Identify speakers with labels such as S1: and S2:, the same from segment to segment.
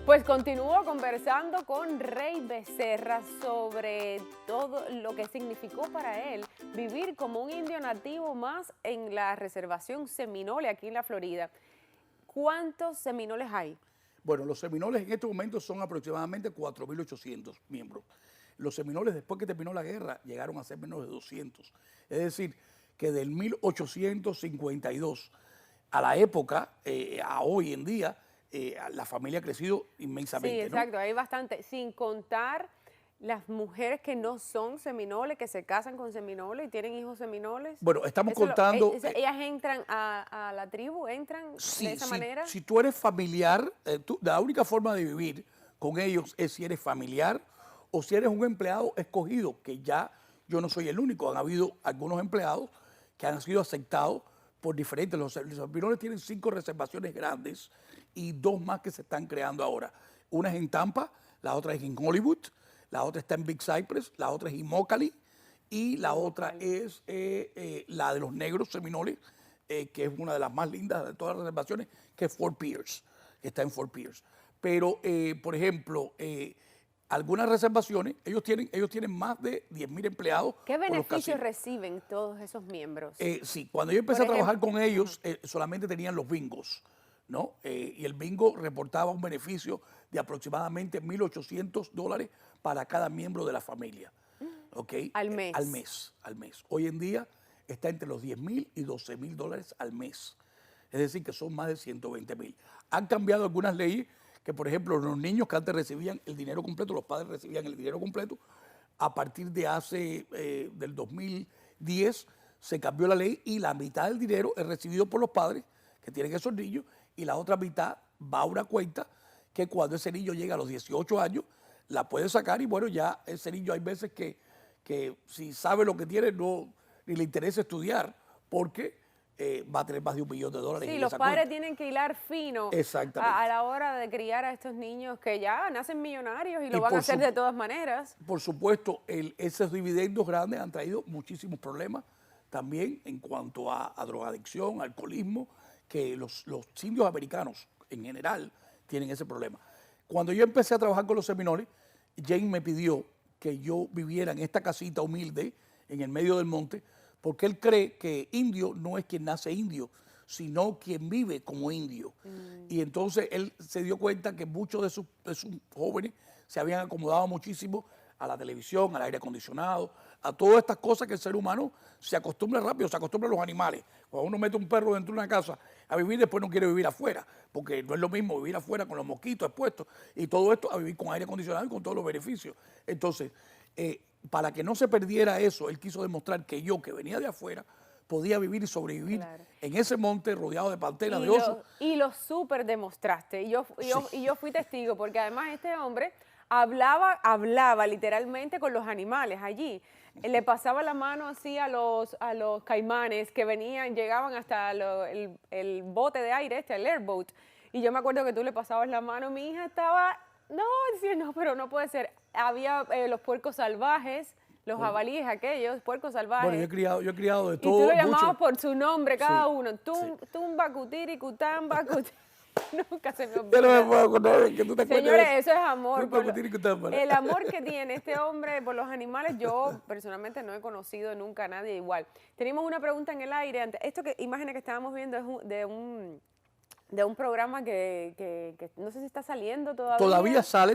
S1: Pues continúo conversando con Rey Becerra sobre todo lo que significó para él vivir como un indio nativo más en la reservación Seminole aquí en la Florida. ¿Cuántos seminoles hay?
S2: Bueno, los seminoles en estos momentos son aproximadamente 4.800 miembros. Los seminoles, después que terminó la guerra, llegaron a ser menos de 200. Es decir, que del 1852 a la época, a hoy en día, la familia ha crecido
S1: Sí,
S2: inmensamente, ¿no?
S1: exacto, hay bastante, sin contar las mujeres que no son seminoles, que se casan con seminoles y tienen hijos seminoles.
S2: Bueno, estamos
S1: Eso
S2: contando,
S1: ellas entran a la tribu, entran de
S2: sí,
S1: esa manera.
S2: si tú eres familiar, la única forma de vivir con ellos es si eres familiar o si eres un empleado escogido, que ya yo no soy el único, han habido algunos empleados que han sido aceptados por diferentes. Los seminoles tienen 5 reservaciones grandes y 2 más que se están creando ahora. Una es en Tampa, la otra es en Hollywood, la otra está en Big Cypress, la otra es en Immokalee y la otra es la de los negros seminoles, que es una de las más lindas de todas las reservaciones, que es Fort Pierce, que está en Fort Pierce. Pero, por ejemplo, algunas reservaciones, ellos tienen más de 10.000 empleados.
S1: ¿Qué
S2: Por los
S1: beneficios
S2: casinos.
S1: reciben todos esos miembros?
S2: Sí, cuando yo empecé
S1: Por
S2: a trabajar
S1: ejemplo,
S2: con ellos, solamente tenían los bingos, ¿no? Y el bingo reportaba un beneficio de aproximadamente $1.800 para cada miembro de la familia, ¿ok?
S1: al mes.
S2: Al mes. Hoy en día está entre los $10.000 y $12.000 al mes. Es decir, que son más de 120.000. Han cambiado algunas leyes que, por ejemplo, los niños que antes recibían el dinero completo, los padres recibían el dinero completo, a partir de del 2010 se cambió la ley y la mitad del dinero es recibido por los padres que tienen esos niños y la otra mitad va a una cuenta que cuando ese niño llega a los 18 años la puede sacar y bueno, ya ese niño hay veces que si sabe lo que tiene no ni le interesa estudiar porque va a tener más de $1.000.000
S1: Sí,
S2: en
S1: los
S2: esa
S1: padres
S2: cuenta.
S1: tienen que hilar fino a
S2: Exactamente.
S1: la hora de criar a estos niños que ya nacen millonarios y
S2: Y
S1: lo van a hacer de todas maneras.
S2: por supuesto, esos dividendos grandes han traído muchísimos problemas también en cuanto a drogadicción, alcoholismo, que los indios americanos en general tienen ese problema. Cuando yo empecé a trabajar con los seminoles, Jane me pidió que yo viviera en esta casita humilde en el medio del monte, porque él cree que indio no es quien nace indio, sino quien vive como indio. Y entonces él se dio cuenta que muchos de sus jóvenes se habían acomodado muchísimo a la televisión, al aire acondicionado, a todas estas cosas que el ser humano se acostumbra rápido, se acostumbra a los animales. Cuando uno mete un perro dentro de una casa a vivir, después no quiere vivir afuera, porque no es lo mismo vivir afuera con los mosquitos expuestos y todo esto a vivir con aire acondicionado y con todos los beneficios. Entonces, para que no se perdiera eso, él quiso demostrar que yo, que venía de afuera, podía vivir y sobrevivir
S1: Claro.
S2: en ese monte rodeado de panteras, de osos.
S1: Y lo súper demostraste.
S2: Sí.
S1: Y yo fui testigo, porque además este hombre hablaba literalmente con los animales allí. Le pasaba la mano así a los caimanes que venían, llegaban hasta el bote de aire, el airboat. Y yo me acuerdo que tú le pasabas la mano, mi hija estaba, no, decía, no, pero no puede ser. Había los puercos salvajes, los jabalíes aquellos, puercos
S2: Bueno,
S1: salvajes.
S2: yo he criado de
S1: Y tú lo
S2: todo,
S1: llamabas
S2: mucho.
S1: por su nombre, cada
S2: Sí,
S1: uno.
S2: sí.
S1: Tumba, cutiri, cutamba, Nunca se me
S2: Yo no me
S1: olvida.
S2: puedo acordar de que tú te acuerdes de
S1: Señores,
S2: eso.
S1: eso es amor.
S2: Tú para cutir y cutámbara.
S1: El amor que tiene este hombre por los animales, yo personalmente no he conocido nunca a nadie igual. Tenemos una pregunta en el aire. Esto que imagen que estábamos viendo es de un programa que no sé si está saliendo todavía.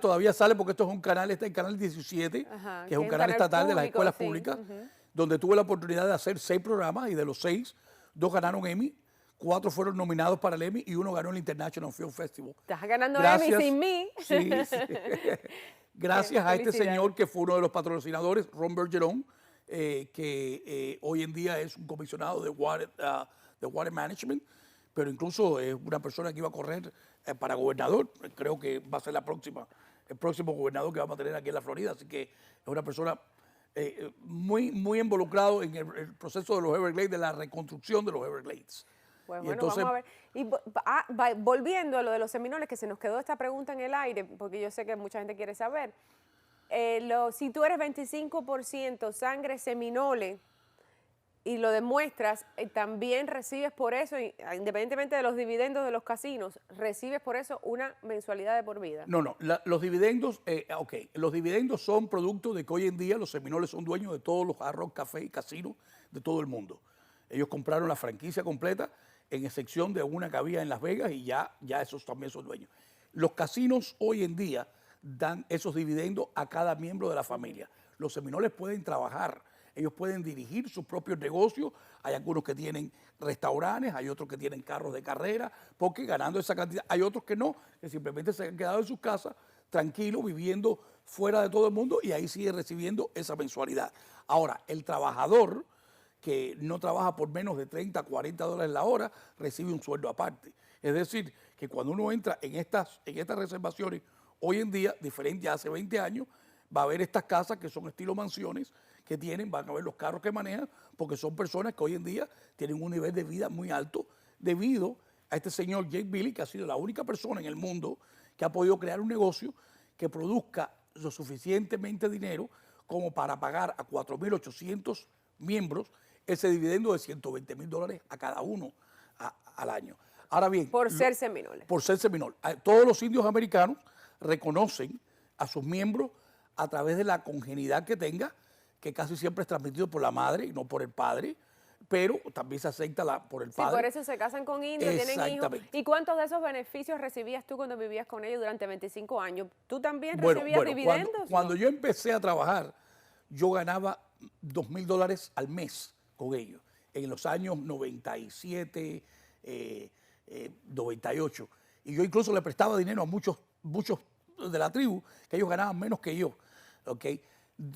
S2: Todavía sale porque esto es un canal, este es el canal 17,
S1: Ajá,
S2: que es un canal
S1: canal
S2: estatal de las
S1: público,
S2: escuelas
S1: sí.
S2: públicas,
S1: Ujú.
S2: donde tuve la oportunidad de hacer 6 programas y de los 6, 2 ganaron Emmy, 4 fueron nominados para el Emmy y 1 ganó el International Film Festival.
S1: Estás ganando Emmy
S2: Gracias.
S1: sin mí.
S2: Sí, sí. Gracias a este
S1: Felicidades.
S2: señor que fue uno de los patrocinadores, Ron Bergeron, que hoy en día es un comisionado de Water Management, pero incluso es una persona que iba a correr para gobernador. Creo que va a ser el próximo gobernador que vamos a tener aquí en la Florida. Así que es una persona muy involucrado en el proceso de los Everglades, de la reconstrucción de los Everglades.
S1: Pues
S2: Y
S1: bueno,
S2: entonces,
S1: vamos a ver. Y volviendo a lo de los seminoles, que se nos quedó esta pregunta en el aire, porque yo sé que mucha gente quiere saber. Si tú eres 25% sangre seminole, y lo demuestras, también recibes por eso, independientemente de los dividendos de los casinos, recibes por eso una mensualidad de por vida.
S2: No, no, los dividendos, los dividendos son producto de que hoy en día los Seminoles son dueños de todos los Hard Rock Café y casinos de todo el mundo. Ellos compraron la franquicia completa, en excepción de una que había en Las Vegas, y ya esos también son dueños. Los casinos hoy en día dan esos dividendos a cada miembro de la familia. Los Seminoles pueden trabajar, ellos pueden dirigir sus propios negocios. Hay algunos que tienen restaurantes, hay otros que tienen carros de carrera, porque ganando esa cantidad. Hay otros que no, que simplemente se han quedado en sus casas, tranquilos, viviendo fuera de todo el mundo, y ahí sigue recibiendo esa mensualidad. Ahora, el trabajador que no trabaja por menos de 30, 40 dólares la hora, recibe un sueldo aparte. Es decir, que cuando uno entra en estas reservaciones, hoy en día, diferente a hace 20 años, va a haber estas casas que son estilo mansiones, que tienen, van a ver los carros que manejan, porque son personas que hoy en día tienen un nivel de vida muy alto debido a este señor Jake Billy, que ha sido la única persona en el mundo que ha podido crear un negocio que produzca lo suficientemente dinero como para pagar a 4.800 miembros ese dividendo de $120,000 a cada uno al año. Ahora bien,
S1: Por ser Seminoles.
S2: por ser Seminole. Todos los indios americanos reconocen a sus miembros a través de la congeniesidad que tenga, que casi siempre es transmitido por la madre y no por el padre, pero también se acepta por el padre.
S1: Sí, por eso se casan con indios, tienen hijos.
S2: Exactamente.
S1: ¿Y cuántos de esos beneficios recibías tú cuando vivías con ellos durante 25 años? ¿Tú también recibías dividendos?
S2: Cuando yo empecé a trabajar, yo ganaba $2,000 al mes con ellos, en los años 97, 98. Y yo incluso le prestaba dinero a muchos de la tribu, que ellos ganaban menos que yo. ¿Okay?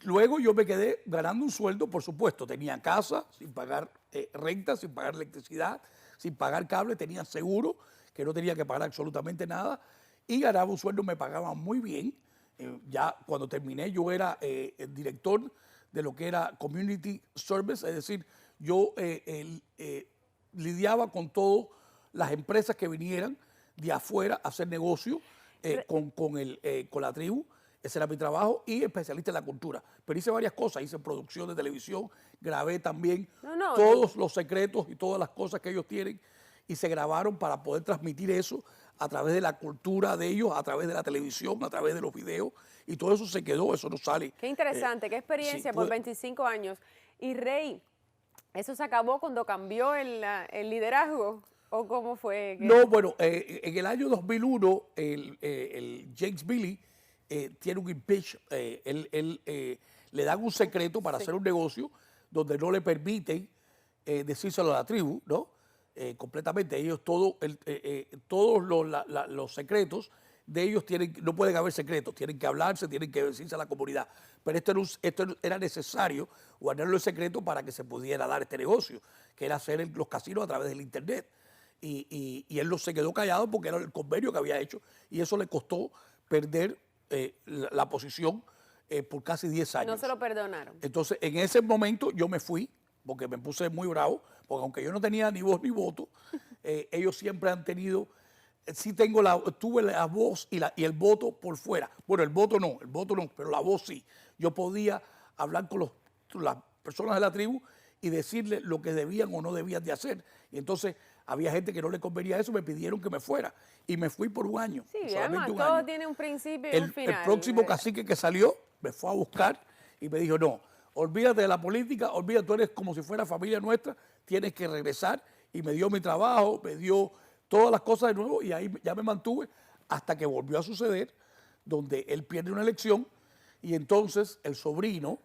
S2: Luego yo me quedé ganando un sueldo, por supuesto. Tenía casa, sin pagar renta, sin pagar electricidad, sin pagar cable, tenía seguro, que no tenía que pagar absolutamente nada, y ganaba un sueldo, me pagaban muy bien. Ya cuando terminé yo era el director de lo que era Community Service, es decir, yo lidiaba con todas las empresas que vinieran de afuera a hacer negocio con la tribu. Ese era mi trabajo, y especialista en la cultura. Pero hice varias cosas, hice producción de televisión, grabé también todos los secretos y todas las cosas que ellos tienen, y se grabaron para poder transmitir eso a través de la cultura de ellos, a través de la televisión, a través de los videos, y todo eso se quedó, eso no sale.
S1: Qué interesante, qué experiencia por 25 años. Y Rey, ¿eso se acabó cuando cambió el liderazgo? ¿O cómo fue?
S2: No, bueno, en el año 2001, el James Billy tiene un impeach, le dan un secreto para hacer un negocio donde no le permiten decírselo a la tribu, ¿no? Completamente. Ellos, todos los secretos de ellos no pueden haber secretos, tienen que hablarse, tienen que decirse a la comunidad. Pero esto era necesario guardarlo en secreto para que se pudiera dar este negocio, que era hacer los casinos a través del internet. Y él se quedó callado porque era el convenio que había hecho, y eso le costó perder la posición por casi 10 años.
S1: No se lo perdonaron.
S2: Entonces, en ese momento yo me fui, porque me puse muy bravo, porque aunque yo no tenía ni voz ni voto, ellos siempre han tenido, tuve la voz y el voto por fuera. Bueno, el voto no, pero la voz sí. Yo podía hablar con las personas de la tribu y decirles lo que debían o no debían de hacer. Y entonces había gente que no le convenía eso, me pidieron que me fuera. Y me fui por un año.
S1: Sí, además todo tiene un principio y un final.
S2: El próximo cacique que salió me fue a buscar y me dijo, no, olvídate de la política, olvídate, tú eres como si fuera familia nuestra, tienes que regresar. Y me dio mi trabajo, me dio todas las cosas de nuevo, y ahí ya me mantuve hasta que volvió a suceder, donde él pierde una elección, y entonces el sobrino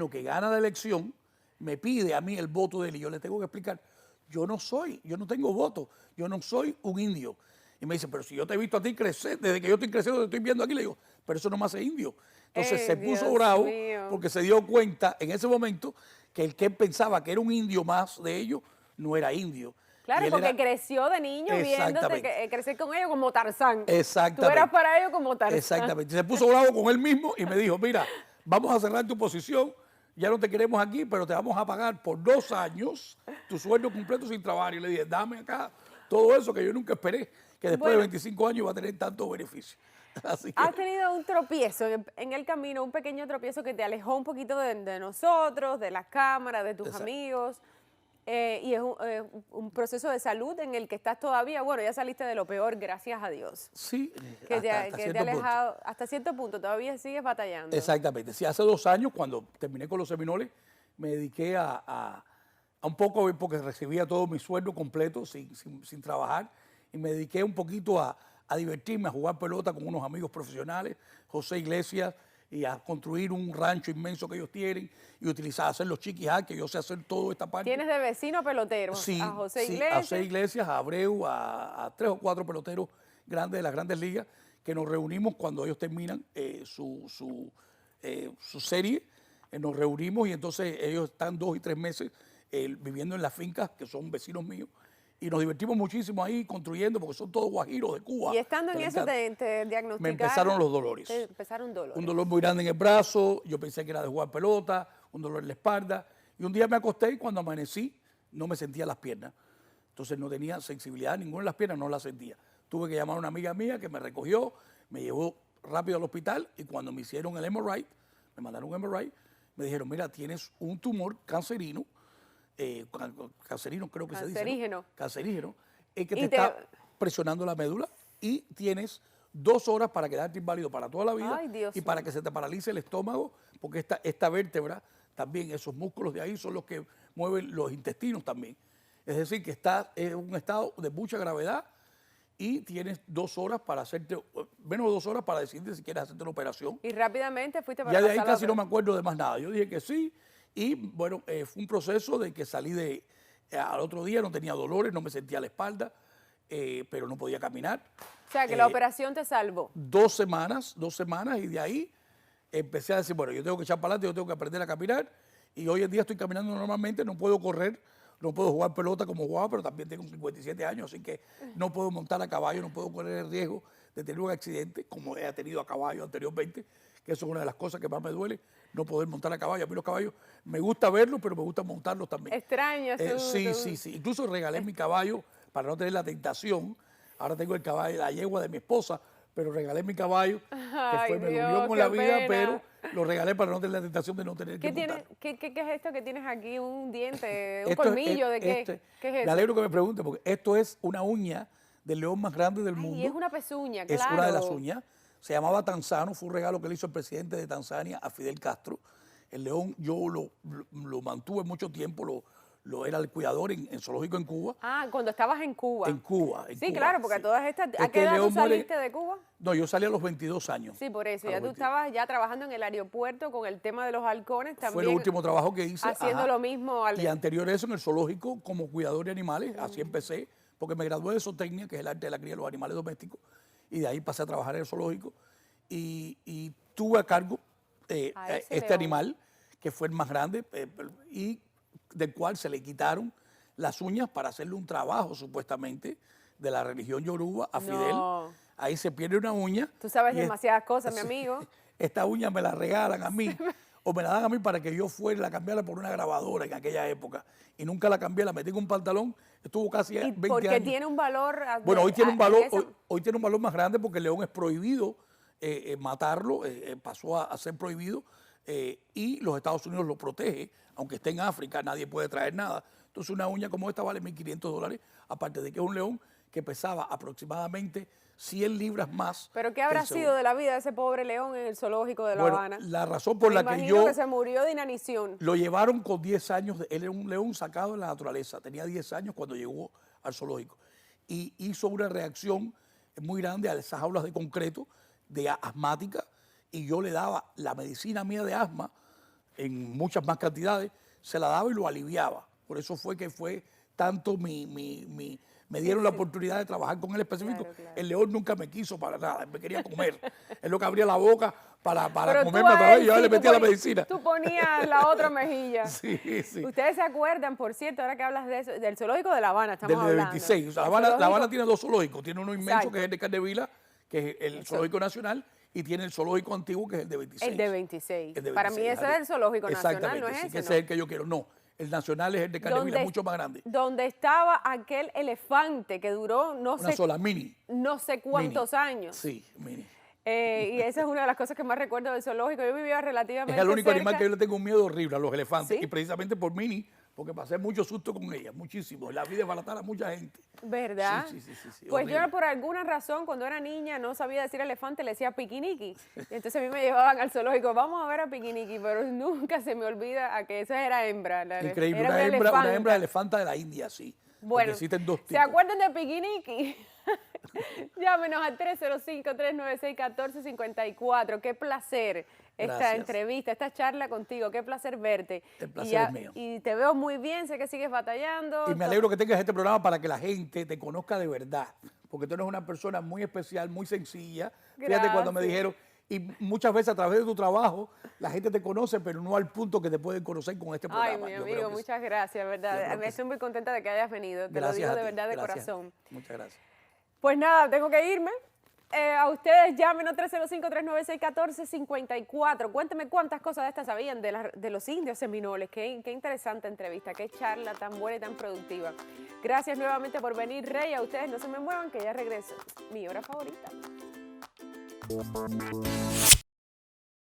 S2: que gana la elección, me pide a mí el voto de él, y yo le tengo que explicar, yo no tengo voto, yo no soy un indio. Y me dice, pero si yo te he visto a ti crecer, desde que yo estoy creciendo, te estoy viendo aquí, le digo, pero eso no me hace indio. Entonces se puso bravo porque se dio cuenta en ese momento que el que pensaba que era un indio más de ellos, no era indio.
S1: Claro, porque creció de niño viéndote crecer con ellos como Tarzán.
S2: Exactamente.
S1: Tú eras para ellos como Tarzán.
S2: Exactamente. Se puso bravo con él mismo y me dijo, mira, vamos a cerrar tu posición, ya no te queremos aquí, pero te vamos a pagar por 2 años tu sueldo completo sin trabajar. Y le dije, dame acá todo eso que yo nunca esperé, que después de 25 años va a tener tanto beneficio. Así que,
S1: ¿Has tenido un tropiezo en el camino, un pequeño tropiezo que te alejó un poquito de nosotros, de las cámaras, de tus
S2: Exacto.
S1: amigos? Y es un proceso de salud en el que estás todavía, bueno, ya saliste de lo peor, gracias a Dios.
S2: sí,
S1: Que te,
S2: hasta
S1: que te
S2: cierto
S1: ha
S2: punto.
S1: alejado hasta cierto punto, todavía sigues batallando.
S2: Exactamente. Sí, hace 2 años, cuando terminé con los Seminoles, me dediqué a un poco, porque recibía todo mi sueldo completo sin trabajar, y me dediqué un poquito a divertirme, a jugar pelota con unos amigos profesionales, José Iglesias, y a construir un rancho inmenso que ellos tienen, y utilizar, hacer los chiquis que yo sé hacer toda esta parte.
S1: Tienes de vecino a peloteros,
S2: Sí,
S1: a José
S2: sí,
S1: Iglesias.
S2: a José Iglesias, a Abreu, a 3 o 4 peloteros grandes de las grandes ligas, que nos reunimos cuando ellos terminan su serie, nos reunimos y entonces ellos están 2 y 3 meses viviendo en las fincas, que son vecinos míos, y nos divertimos muchísimo ahí construyendo, porque son todos guajiros de Cuba.
S1: Y estando en
S2: que les
S1: eso
S2: encanta.
S1: te diagnosticaron.
S2: Me empezaron los dolores.
S1: Te empezaron dolores.
S2: Un dolor muy grande en el brazo, yo pensé que era de jugar pelota, un dolor en la espalda, y un día me acosté y cuando amanecí no me sentía las piernas. Entonces no tenía sensibilidad ninguna en las piernas, no las sentía. Tuve que llamar a una amiga mía que me recogió, me llevó rápido al hospital y cuando me hicieron el MRI, me mandaron un MRI, me dijeron, mira, tienes un tumor cancerino, cancerino creo que se dice, ¿no? Cancerígeno, que te está presionando la médula y tienes 2 horas para quedarte inválido para toda la vida.
S1: Ay, Dios
S2: y para que se te paralice el estómago, porque esta vértebra también, esos músculos de ahí son los que mueven los intestinos también. Es decir, que estás en un estado de mucha gravedad y tienes 2 horas para hacerte, menos de 2 horas para decidirte si quieres hacerte la operación.
S1: Y rápidamente fuiste para
S2: Ya
S1: la
S2: de ahí
S1: sala
S2: casi no me acuerdo de más nada. Yo dije que sí y bueno, fue un proceso de que salí al otro día, no tenía dolores, no me sentía la espalda, pero no podía caminar.
S1: O sea, que la operación te salvó.
S2: 2 semanas y de ahí empecé a decir, bueno, yo tengo que echar para adelante, yo tengo que aprender a caminar y hoy en día estoy caminando normalmente, no puedo correr, no puedo jugar pelota como jugaba, pero también tengo 57 años, así que no puedo montar a caballo, no puedo correr el riesgo de tener un accidente como he tenido a caballo anteriormente, que eso es una de las cosas que más me duele, no poder montar a caballo. A mí los caballos me gusta verlos, pero me gusta montarlos también.
S1: Extraño.
S2: Sí. Incluso regalé mi caballo para no tener la tentación. Ahora tengo el caballo, la yegua de mi esposa, pero regalé mi caballo, que me dolió con la vida, pero lo regalé para no tener la tentación de no tener que montarlo.
S1: ¿Qué es esto que tienes aquí? ¿Un diente? ¿Un
S2: Esto
S1: colmillo? ¿De qué? ¿Qué es eso?
S2: Me alegro que me pregunte, porque esto es una uña del león más grande del mundo.
S1: Y es una pezuña,
S2: Es
S1: claro.
S2: una de las uñas. Se llamaba Tanzano, fue un regalo que le hizo el presidente de Tanzania a Fidel Castro. El león yo lo mantuve mucho tiempo, era el cuidador en zoológico en Cuba.
S1: Ah, cuando estabas en Cuba.
S2: En Cuba.
S1: Sí, claro, porque
S2: sí.
S1: todas estas... ¿A qué edad tú saliste de Cuba?
S2: No, yo salí a los 22 años.
S1: Sí, por eso. Ya tú estabas ya trabajando en el aeropuerto con el tema de los halcones también.
S2: Fue el último trabajo que hice.
S1: Haciendo lo mismo.
S2: Y anterior a eso en el zoológico como cuidador de animales. Así empecé, porque me gradué de zootecnia, que es el arte de la cría de los animales domésticos. Y de ahí pasé a trabajar en el zoológico. Y tuve a cargo este animal, que fue el más grande, y del cual se le quitaron las uñas para hacerle un trabajo, supuestamente, de la religión yoruba a Fidel. Ahí se pierde una uña.
S1: Tú sabes demasiadas cosas, mi amigo.
S2: Esta uña me la regalan a mí, o me la dan a mí para que yo fuera y la cambiara por una grabadora en aquella época. Y nunca la cambié, la metí en un pantalón, estuvo casi 20 años.
S1: Porque tiene un valor...
S2: Bueno, hoy tiene un valor, hoy tiene un valor más grande porque el león es prohibido matarlo, pasó a ser prohibido y los Estados Unidos lo protege, aunque esté en África, nadie puede traer nada. Entonces una uña como esta vale $1.500, aparte de que es un león que pesaba aproximadamente 100 libras más.
S1: ¿Pero qué habrá sido de la vida de ese pobre león en el zoológico de La Habana?
S2: La razón por la que
S1: que se murió de inanición.
S2: Lo llevaron con 10 años, él era un león sacado de la naturaleza, tenía 10 años cuando llegó al zoológico y hizo una reacción muy grande a esas jaulas de concreto, de asmática, y yo le daba la medicina mía de asma en muchas más cantidades, se la daba y lo aliviaba. Por eso fue que fue tanto me dieron la oportunidad de trabajar con él específico. Claro. El león nunca me quiso para nada, me quería comer. Es lo que abría la boca para comerme a través y yo le metía la medicina.
S1: Tú ponías la otra mejilla.
S2: Sí.
S1: Ustedes se acuerdan, por cierto, ahora que hablas de eso, del zoológico de La Habana, estamos
S2: hablando. Del 26. O sea, La Habana tiene 2 zoológicos. Tiene uno inmenso, que es el de Candevila, que es el zoológico nacional, y tiene el zoológico antiguo, que es el de 26.
S1: El de 26. Para mí ese es el zoológico nacional, ¿no es ese?
S2: Sí, que ese es el que yo quiero. No, el nacional es el de Candevila, mucho más grande.
S1: Donde estaba aquel elefante que duró, no sé cuántos años.
S2: Sí, mini.
S1: Y esa es una de las cosas que más recuerdo del zoológico. Yo vivía relativamente
S2: Es el único animal
S1: cerca.
S2: que yo le tengo un miedo horrible, a los elefantes.
S1: ¿Sí?
S2: Y precisamente por Minnie, porque pasé mucho susto con ella, muchísimo. La vi desbaratar a mucha gente.
S1: ¿Verdad?
S2: Sí,
S1: Pues yo
S2: horrible.
S1: por alguna razón, cuando era niña, no sabía decir elefante, le decía piquiniqui. Y entonces a mí me llevaban al zoológico, vamos a ver a piquiniqui, pero nunca se me olvida a que esa era hembra.
S2: Increíble,
S1: era
S2: una hembra
S1: elefanta.
S2: de elefanta de la India, sí. Porque
S1: Bueno,
S2: existen dos
S1: ¿se
S2: tipos.
S1: acuerdan de piquiniqui? Llámenos al 305-396-1454. Qué placer esta
S2: Gracias.
S1: entrevista, esta charla contigo. Qué placer verte.
S2: El placer
S1: y
S2: es mío.
S1: Y te veo muy bien, sé que sigues batallando.
S2: Y me alegro que tengas este programa para que la gente te conozca de verdad. Porque tú eres una persona muy especial, muy sencilla. Fíjate cuando me
S1: Gracias.
S2: dijeron, y muchas veces a través de tu trabajo, la gente te conoce, pero no al punto que te pueden conocer con este programa.
S1: Ay, mi
S2: Yo creo
S1: amigo,
S2: que sí.
S1: muchas gracias,
S2: Yo
S1: ¿verdad?
S2: creo que
S1: Estoy muy contenta de que hayas venido. Te lo
S2: Gracias
S1: digo
S2: a
S1: de
S2: ti,
S1: verdad de
S2: gracias.
S1: corazón.
S2: Muchas gracias.
S1: Pues nada, tengo que irme. A ustedes llámenos 305-396-1454. Cuénteme cuántas cosas de estas sabían de los indios seminoles. Qué interesante entrevista, qué charla tan buena y tan productiva. Gracias nuevamente por venir, Rey. A ustedes no se me muevan, que ya regreso. Mi hora favorita.